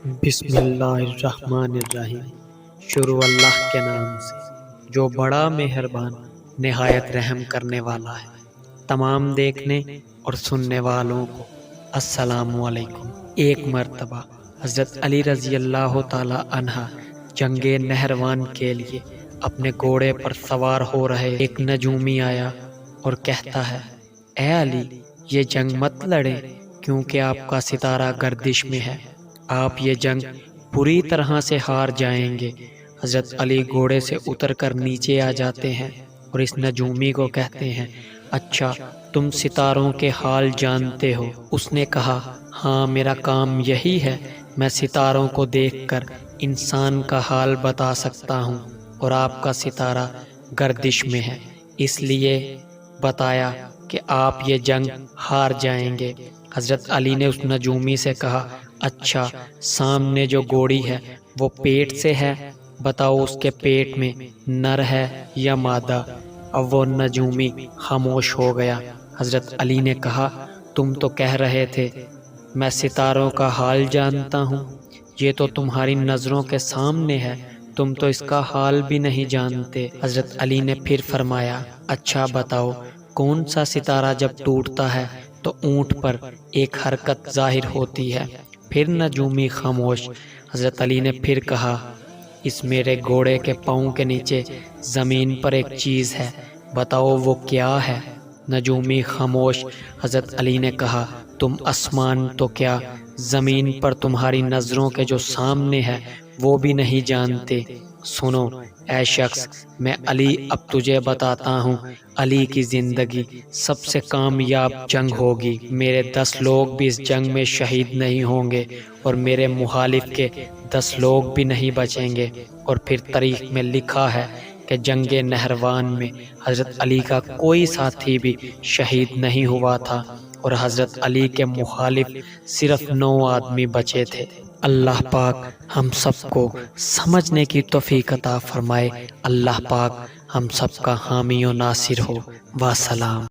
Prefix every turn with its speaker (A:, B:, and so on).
A: بسم اللہ الرحمن الرحیم۔ شروع اللہ کے نام سے جو بڑا مہربان نہایت رحم کرنے والا ہے۔ تمام دیکھنے اور سننے والوں کو السلام علیکم۔ ایک مرتبہ حضرت علی رضی اللہ تعالی عنہ جنگ نہروان کے لیے اپنے گھوڑے پر سوار ہو رہے، ایک نجومی آیا اور کہتا ہے، اے علی، یہ جنگ مت لڑیں کیونکہ آپ کا ستارہ گردش میں ہے، آپ یہ جنگ پوری طرح سے ہار جائیں گے۔ حضرت علی گھوڑے سے اتر کر نیچے آ جاتے ہیں اور اس نجومی کو کہتے ہیں، اچھا تم ستاروں کے حال جانتے ہو؟ اس نے کہا، ہاں میرا کام یہی ہے، میں ستاروں کو دیکھ کر انسان کا حال بتا سکتا ہوں، اور آپ کا ستارہ گردش میں ہے، اس لیے بتایا کہ آپ یہ جنگ ہار جائیں گے۔ حضرت علی نے اس نجومی سے کہا، اچھا سامنے جو گھوڑی ہے وہ پیٹ سے ہے، بتاؤ اس کے پیٹ میں نر ہے یا مادہ؟ اب وہ نجومی خاموش ہو گیا۔ حضرت علی نے کہا، تم تو کہہ رہے تھے میں ستاروں کا حال جانتا ہوں، یہ تو تمہاری نظروں کے سامنے ہے، تم تو اس کا حال بھی نہیں جانتے۔ حضرت علی نے پھر فرمایا، اچھا بتاؤ کون سا ستارہ جب ٹوٹتا ہے تو اونٹ پر ایک حرکت ظاہر ہوتی ہے؟ پھر نجومی خاموش۔ حضرت علی نے پھر کہا، اس میرے گھوڑے کے پاؤں کے نیچے زمین پر ایک چیز ہے، بتاؤ وہ کیا ہے؟ نجومی خاموش۔ حضرت علی نے کہا، تم آسمان تو کیا زمین پر تمہاری نظروں کے جو سامنے ہے وہ بھی نہیں جانتے؟ سنو اے شخص، میں علی اب تجھے بتاتا ہوں، علی کی زندگی سب سے کامیاب جنگ ہوگی، میرے 10 لوگ بھی اس جنگ میں شہید نہیں ہوں گے، اور میرے مخالف کے 10 لوگ بھی نہیں بچیں گے۔ اور پھر تاریخ میں لکھا ہے کہ جنگ نہروان میں حضرت علی کا کوئی ساتھی بھی شہید نہیں ہوا تھا، اور حضرت علی کے مخالف صرف 9 آدمی بچے تھے۔ اللہ پاک ہم سب کو سمجھنے کی توفیق عطا فرمائے۔ اللہ پاک ہم سب کا حامی و ناصر ہو۔ وسلام۔